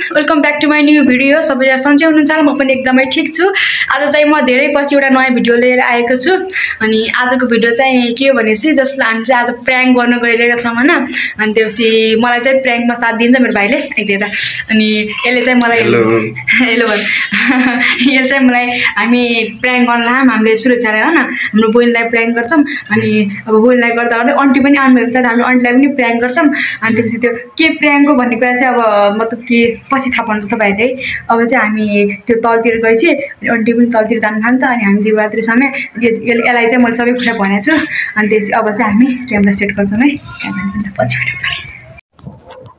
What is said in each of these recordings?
Welcome back to my new video. सबैजना सन्चै हुनुहुन्छ? म पनि एकदमै ठिक छु। आज चाहिँ म धेरै पछि एउटा नयाँ भिडियो लिएर आएको छु। अनि आजको भिडियो चाहिँ के हो भनेपछि जसलाई हामी चाहिँ आज प्र्याङ्क गर्न गइरहेका छौँ हैन। अनि त्यसपछि मलाई चाहिँ प्र्याङ्कमा साथ दिन्छ मेरो भाइले आइज यता। अनि यसले चाहिँ मलाई हेलो भन् यसले चाहिँ मलाई हामी प्र्याङ्क गर्न लाम हामीले सुरक्षालाई हैन हाम्रो बहिनीलाई प्र्याङ्क गर्छौँ। अनि अब बहिनीलाई गर्दा गर्दै आन्टी पनि आउनुभएको छ हामीले आन्टीलाई पनि प्र्याङ्क गर्छौँ। अनि त्यसपछि त्यो के प्र्याङ्क हो भन्ने कुरा चाहिँ अब मतलब कि पछि थाहा पाउँछ तपाईँहरूले। अब चाहिँ हामी त्यो तलतिर गएपछि आन्टी पनि तलतिर जानु खान्छ। अनि हामी दिवातिर समय यसलाई चाहिँ मैले सबै कुरा भनेको छु। अनि त्यसपछि अब चाहिँ हामी क्यामेरा सेट गर्छौँ है। पछि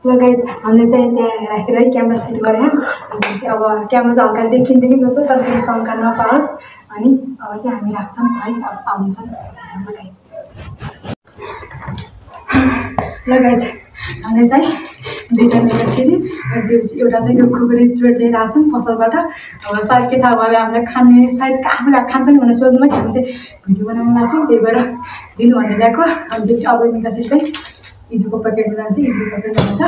ल गाइज हामीले चाहिँ त्यहाँ राखेर है क्यामेरा सेट गरेँ। अनि अब क्यामेरा चाहिँ हल्का देखिन्छ कि जस्तो तर त्यो शङ्का नपाओस्। अनि अब चाहिँ हामी राख्छौँ है। अब आउँछौँ गाइज। ल गाइज हामीले चाहिँ दुईवटा मेगासिरी त्यसपछि एउटा चाहिँ यो खुकुरी चुरोट लिएर आएको छौँ पसलबाट। अब सायद के थाहा भयो हामीलाई खाने सायद आफूलाई खान्छ नि भनेर सोच्नुमै हामी चाहिँ भिडियो बनाउनु लाग्छौँ। त्यही भएर दिनु भनेर ल्याएको। अनि त्यसपछि अब मेगासिरी चाहिँ हिजोको प्याकेटमा जान्छ हिजोको प्याकेटमा जान्छ।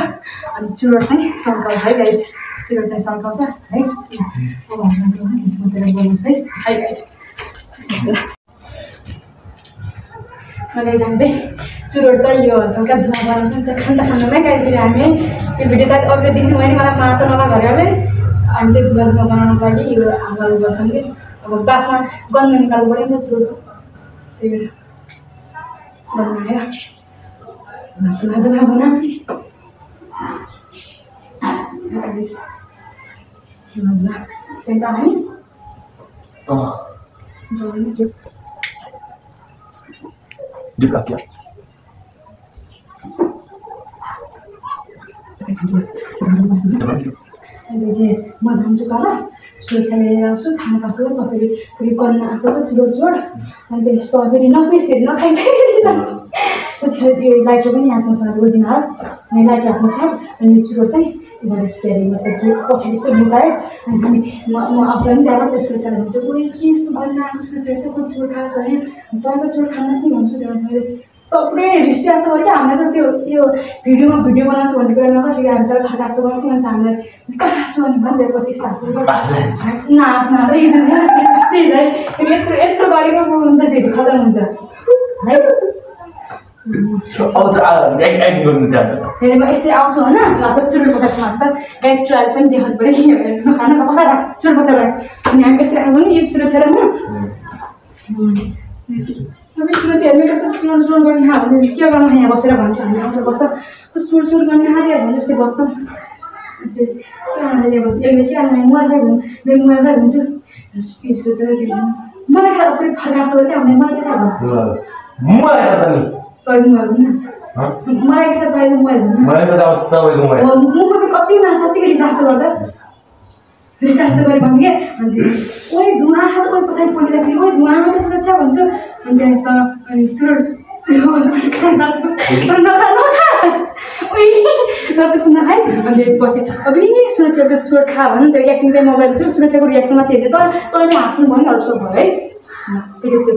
अनि चुरोट चाहिँ सल्काउँछ है गाइज। चुरोट चाहिँ सल्काउँछ है। अब हामीलाई हिजोको प्याकेट बनाउँछ है गाइज। गाइज हामी चाहिँ चुरोट चाहिँ यो हल्का धुवा बनाउँछौँ त्यो खाँदामै गाइज। हामी यो भिडियो सायद अरूले देख्नु भयो नि मलाई मार्छ मलाई घरले। हामी चाहिँ धुवा बनाउनुको लागि यो हाल्नु गर्छौँ कि अब बासमा गन्ध निकाल्नु पऱ्यो नि त चुरोटको। त्यही भएर बनायो धुवा बनाऊ सेन्टा हामी Juga क्या म जान्छु तर सुरक्षा लिएर आउँछु खाना पाएको तपाईँले फेरि गर्न आएको चुरोट चुरोट। अनि त्यस्तो फेरि नपिस फेरि नखाइसकेको त्यो लाइटर पनि हाल्नु छ रोजिना अनि लाइटर राख्नु छ। अनि चुरोट चाहिँ स्पेयरिङ मतलब कि पछाडि यस्तो लुकायोस्। अनि म आउँछ नि त्यहाँबाट त्यो सुरक्षा भन्छु कोही के यस्तो गर्न आएको सुरक्षा यस्तो चुरोट खाएको छ भने तपाईँको चुरोट खानुहोस् नि भन्छु। मैले पुरै रिस जस्तो भयो क्या हामीलाई त त्यो भिडियोमा भिडियो बनाउँछु भन्ने कुरा नगर्छ कि हामी तर थका जस्तो गर्छौँ। अनि त हामीलाई काट्छु अनि भन्दै पछि यस्तो नाच प्लिज है यत्रो यत्रो गरेको हुन्छ फेरि खतम हुन्छ है। फेरि म यस्तै आउँछु होइन घरको चुरोट बसाल्छु त गाइस ट्रायल पनि देखाउनु पऱ्यो कि खाना बसाएर चुरोट बसाएर। अनि हामी यस्तै आउनु पनि यो सुरक्षा तपाईँ सुरक्षा हेर्नु कस्तो चुरोट चुरोट गर्ने खा भने के गर्नु यहाँ बसेर भन्छ। हामी आउँछ बस्छ त्यो चुरोट चुरोट गर्ने खाँदै भने जस्तै बस्छौँ। के बस्छ यसले के मोबाइलमै मेरो मोबाइलमै हुन्छु मलाई खाएर पुरै थर्का जस्तो गऱ्यो क्या हामीले मलाई के थाहा भयो मलाई के थाहा तपाईँको मोबाइल मुखमा कति साँच्चीको रिसा जस्तो गर्दा रिसा जस्तो गरेँ भने क्या। अनि कोही धुवा खाँदा कोही पछाडि पोलिँदाखेरि कोही धुवा खाँदा सुरक्षा भन्छु। अनि त्यहाँबाट अनि चुरोट त्यस्तो नखाइ। अनि त्यसपछि पछि अब सुरक्षाको चुरोट खा भन्नु त्यो एक्टिङ चाहिँ मोबाइल छु सुरक्षाको रियाक्सन मात्रै हेर्ने तर तैँले हाँस्नु भयो नि अरू सब भयो है। त्यस्तो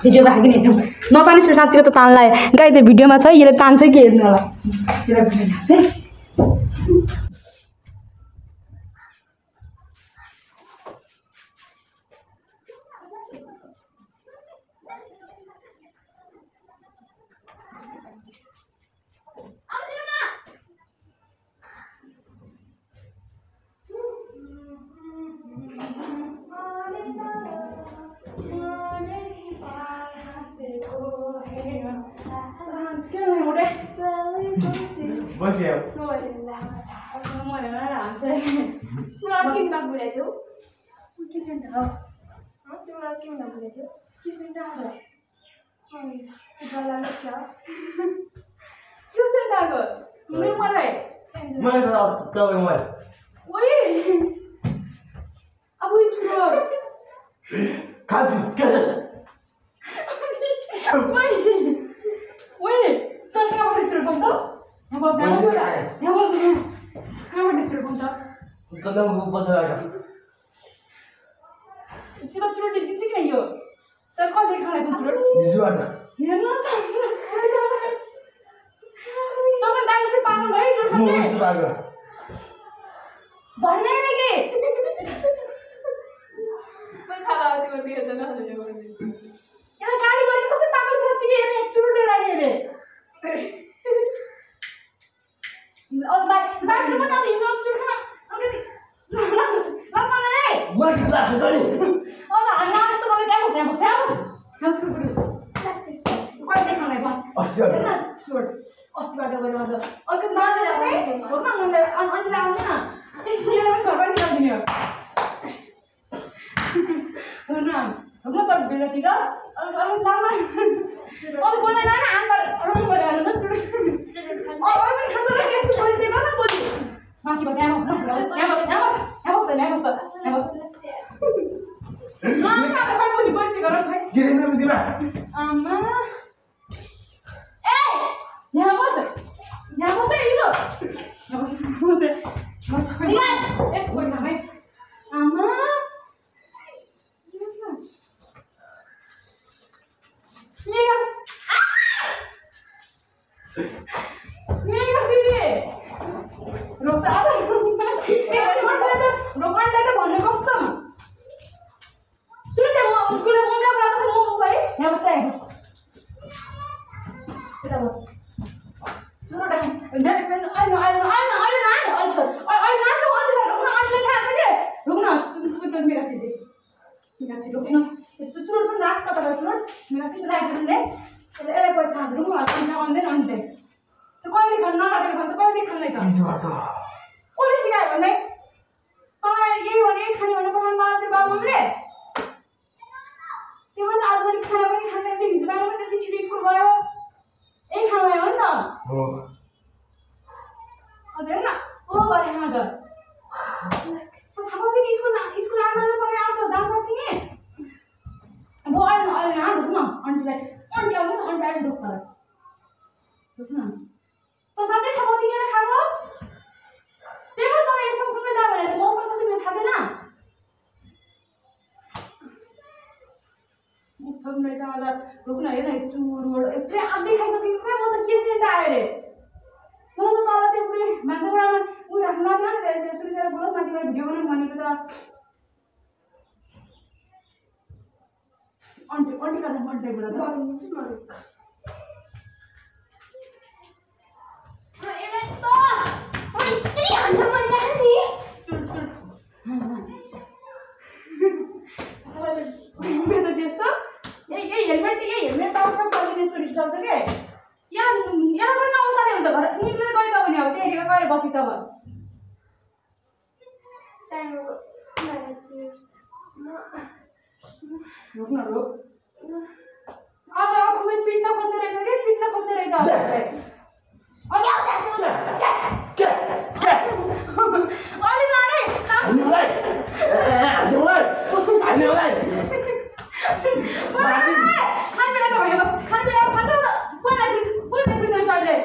भिडियो भएको नि एकदम नतानिस साँच्चीको त तान्लायो गाई चाहिँ भिडियोमा छ यसले तान्छ कि हेर्नु होला है। यहाँ बस कहाँबाट चुरोट हुन्छ तँलाई बसेर आएर चुरोट दिन्छ किन यो तर कहिले खाएको चुरोट हिजोबाट हेर्नुहोस् तपाईँ दाइले पाउनु भयो चुरोट खाने भन्ने नै के मैं खाला आती बंदी है जना हल्ले बंदी यहाँ गाडी गरेर कस्तो पाक्छ सच्ची के हेर्ने चुरोट लिएर आए रे और बाइक में ना हिजो चुरोट खाना अलिकति लामा रे मलाई के लाग्छ त नि अब हामी जस्तो मलाई त्यहाँ बस्छ खास कुकुर कहिले खाने बा अस्तिबाट चुरोट अस्तिबाट गएर आज अलिकति मागे जाने हो न मलाई अनि आउँदैन यो घरबाट निकाल्दिने हो न हम त बेलातिर अनि लामा अनि बनाएन हैन आम्बा रङ गरेर न चुरोट और पनि खान्छ र यसो बोल्दै गर्न बोली माथि बस यहाँ बस मामा त खै बोली बोल्छ गर खै के दिन बुझिमा आमा ए यहाँ बस हिजो निकाल यसो बोल्छ खै आमा मेगा सिरी रोक्दा रोक्नलाई त भन्नु कस्तो सुन्छ म कुरा बोल्दा बोल्दा म भाइ यहाँ बस्दै यता बस चुरोट चुरोट पनि राख तपाईँलाई चुरोट मेरा चाहिँ लाइटरले यसलाई पैसा खाँदै आउँदैन अन्त त कहिले खान नकाटेर खान्छ कहिले खाँदै त हिजोबाट कसले सिकायो भने तँलाई यही भने खाने भने पकाउनु मलाई त्यो बाबुले त्यो पनि आजभरि खाना पनि खाँदैन चाहिँ हिजो बिहान पनि त्यति छिटो स्कुल गयो यही खाना भयो नि त हो हजुर न ओ गरे हजुर थाहा पाउँछ कि स्कुल आउनु समय आउँछ जान्छ तिमी अब अहिले ढुक्न आन्टीलाई आन्टी आउँदैन आन्टी अहिले ढुक्छ ढुक्न त साँच्चै थाहा पाउँछ किन खाएको त्यही भएर तपाईँ यो सँगसँगै जा भनेर मौसम चाहिँ मेरो थाहा थिएन छोड्नु रहेछ मलाई ढुक्न हेर चुरोट यत्रै आधी खाइसकेको क्या म त के सेन्ट आयो अरे म त तल त्यो पुरै भान्साकुँडामा उयो राख्नु लाग्यो नि त सुनिसकेर बोलोस् माथि गएर भिडियो बनाउनु भनेको त अन्टी कता अन्टी बोला त्यस्तो यही हेलमेट पाउँछ कहिले त्यस्तो रिस आउँछ के यहाँ पनि नअसारे हुन्छ घर निक्लेर गयो त भने अब त्यही गएर बसिछ अब रोक्न आज खुबै पिट्न खोज्दो रहेछ कि पिट्न खोज्दो रहेछ अलि माने खान बेला त भयो बस खान बेला खान्छ बोल्दै पिट्न चाहिँदै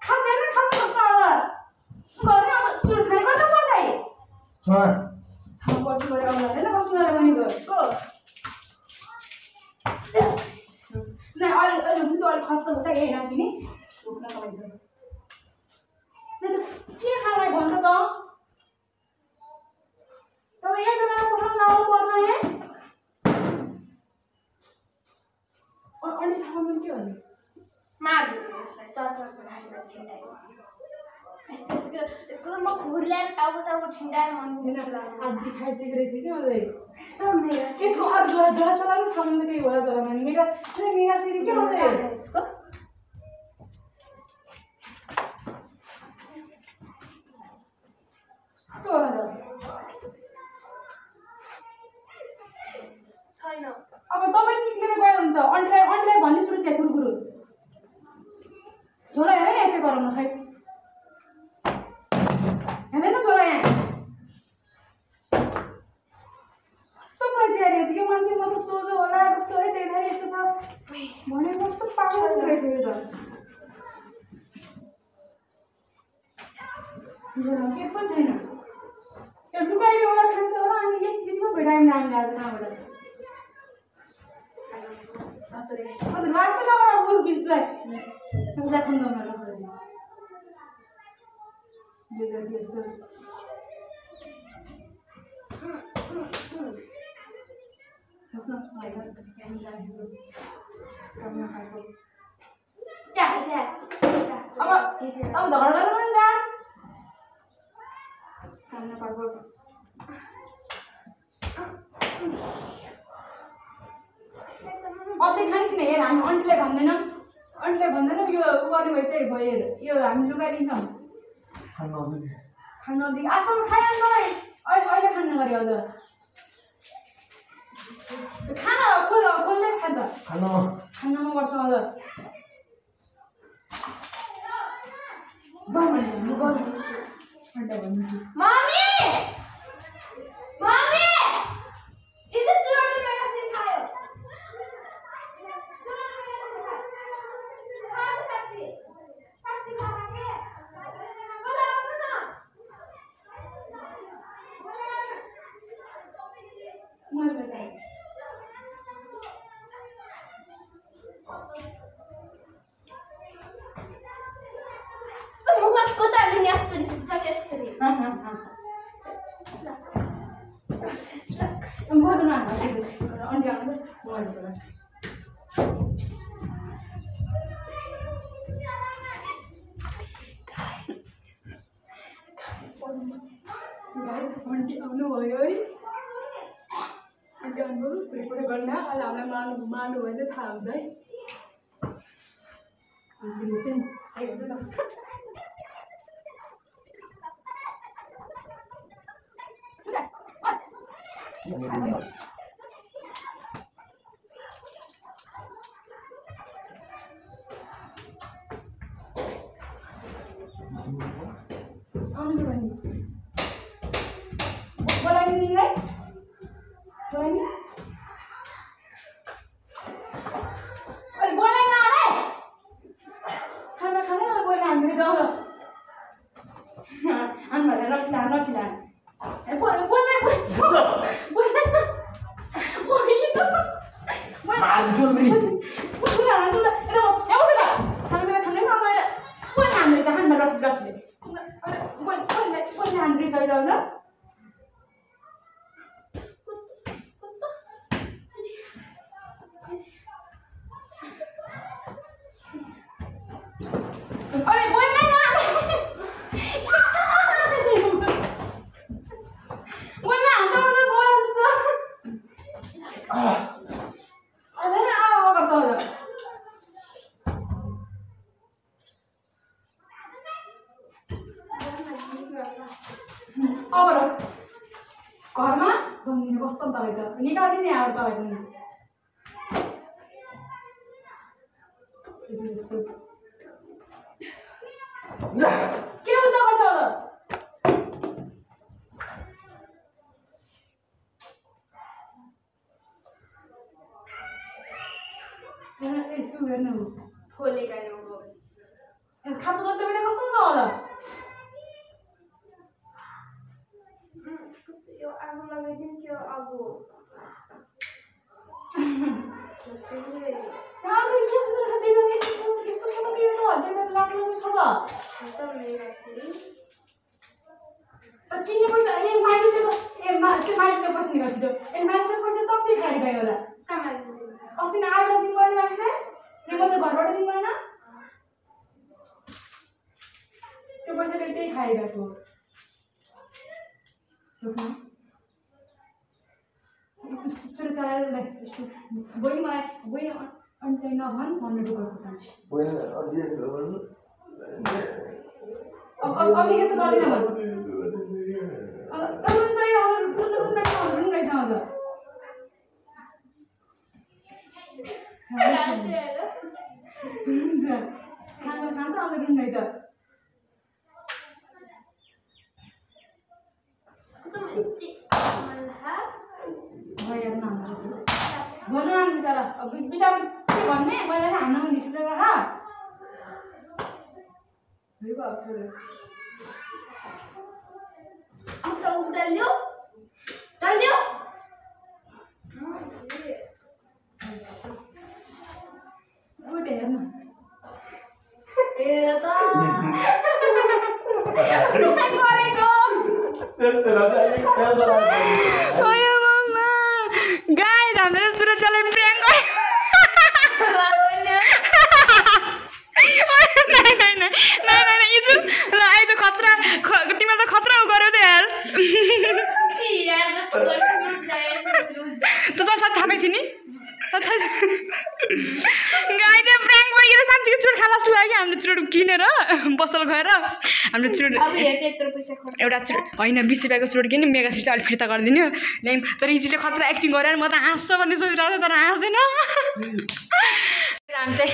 खाँदैन खान्छ कस्तो घरमा अब चुरोट खाने गर्छ पर्छ है थाहा पर्छ गरेर आउँदा होइन कस्तो गरेर पनि गएको नहीं अहिले हुन्छ अलिक खस्छ उता यही राखिदिने रोक्न तपाईँ के खाना भन्छ त तपाईँ एक जग्गामा पठाउनु लाउनु पर्ने है अनि थाहा पनि के भन्ने मार्दिनु यसलाई चर्चर बनाएर छिन्डायो यसको म खुर ल्याएर टाउको साउको छिन्डाएर मन आदि खाइसकेको रहेछ कि मलाई यसको अरू जरा चला पनि थाहा पनि केही होला जरा भने मेगा सिरी के भन्छ यसको छैन अब तपाईँ निक्लेर गयो हुन्छ अन्टीलाई भन्ने सुरु चाहिँ कुरकुरु झोला हेर न चाहिँ गरौँ न खै हेर न झोला यहाँ कस्तो पैसा यो मान्छे म सोझो होला कस्तो है त्यही यस्तो छ भने कस्तो पागल रहेछ यो त के पनि छैन त्यो लुगाइले होला खान्छ होला अनि यतिमा भइरहेको नाम लाग्छ कहाँबाट हजुर लाग्छ न अब उ बिचलाई उसलाई फोन गर्नु यस्तो अब झगडा गर्नु पनि जा काम नपाएको अझै खान्छ नि हेर हामी आन्टीलाई भन्दैनौँ यो उ गर्ने भए चाहिँ भयो हेर यो हामी लुगा दिन्छौँ खानु नदिएको आजसम्म खाइहाल्नु अहिले खानु नगरे अझ खाना खोल्दै खान्छ खानामा गर्छ अझ Mommy! Mommy! Is it Jordan or is it Kyle? Aunty आउनुभयो है आन्टी आउनुभयो फेरि गर्न अहिले हामीलाई मार्नु भयो भने थाहा हुन्छ है चाहिँ घरमा भनिदिनु बस्छौँ तपाईँ त निकालिदिने आएर तपाईँ पनि के हुन्छ गर्छ यस्तो हेर्नु थोले गाडी खातो त बेला कस्तो हुन्छ होला यो आगो लगाइदिउँ कि आगो किन्ने पैसा ए माइतीले पैसा निकाल्छ छिटो ए माइतीले पैसा सबै खाएर गयो होला अस्ति नै आएर दिनु भएन माइतीले मतलब घरबाट दिनु भएन त्यो पैसाले त्यही खाएर गएको बहिनी मलाई बहिनी अन्त नभन् भन्नु डुबाएको मान्छे अब यस्तो गर्दिनँ भन्नु चाहिँ रहेछ अझ हुन्छ खाना खान्छ अन्त रुम रहेछ भन्नु आउनु बिचरा अब बिचरा के भन्ने मैले हान्न पनि निस्केर राख डालिदियो डालिदियो हेर त ओयो मम्मा गाइस हामीले सुरक्षाले प्र्याङ्क तिमीले त खतरा गर्यो त यार त साथ थाहा पाइ थियो नि गाई चाहिँ प्र्याङ्क भइएर साँच्चीको चुट खाला जस्तो लाग्यो हामीले चुट किनेर बसल गएर हामीले चुट एउटा चुट होइन 20 रुपियाँको चुट किन्यो मेगा सिट चाहिँ अलिक फिर्ता गरिदिनु ल्याइम तर इजीले खतरा एक्टिङ गरेर म त हाँस्छ भन्ने सोचिरहेको थिएँ तर हाँसेन हामी चाहिँ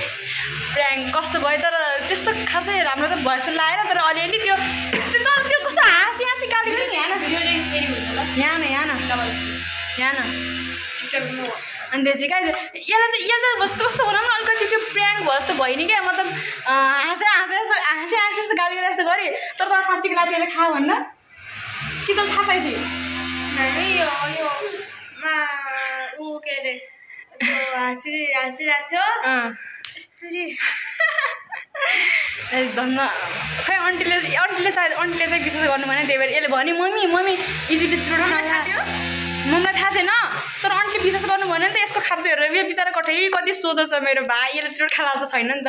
प्र्याङ्क कस्तो भयो तर त्यस्तो खासै राम्रो त भएछ लागेन तर अलिअलि त्यो कस्तो हाँसी गाली यहाँ अनि त्यो चाहिँ यसलाई चाहिँ कस्तो बनाउनु अलिकति त्यो प्र्याङ्क भयो जस्तो भयो नि क्या मतलब हाँसे जस्तो गाली गरेर यस्तो गरेँ तर तर साँच्चीको रातिले खा भन्न कि त थाहा पाइ थियो धन्न खै आन्टीले सायद आन्टीले चाहिँ विश्वास गर्नु भने त्यही भएर यसले भन्यो मम्मी इजीले चुट मम्मीलाई थाहा थिएन तर आन्टीले विश्वास गर्नु भन्यो नि त यसको खाप्चो हेरेर यो बिचरा कठै कति सोच छ मेरो भाइ यसले चुट खाला त छैन नि त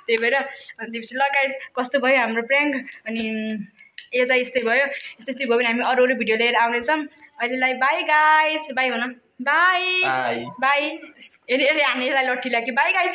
त्यही भएर अनि त्यसपछि लगाइ कस्तो भयो हाम्रो प्र्याङ्क अनि यो चाहिँ यस्तै भयो यस्तै भयो भने हामी अरू भिडियो लिएर आउनेछौँ अहिलेलाई बाई गाइज बाई भन बाई यसले हान्ने यसलाई लट्ठी लाग्यो बाई गाइज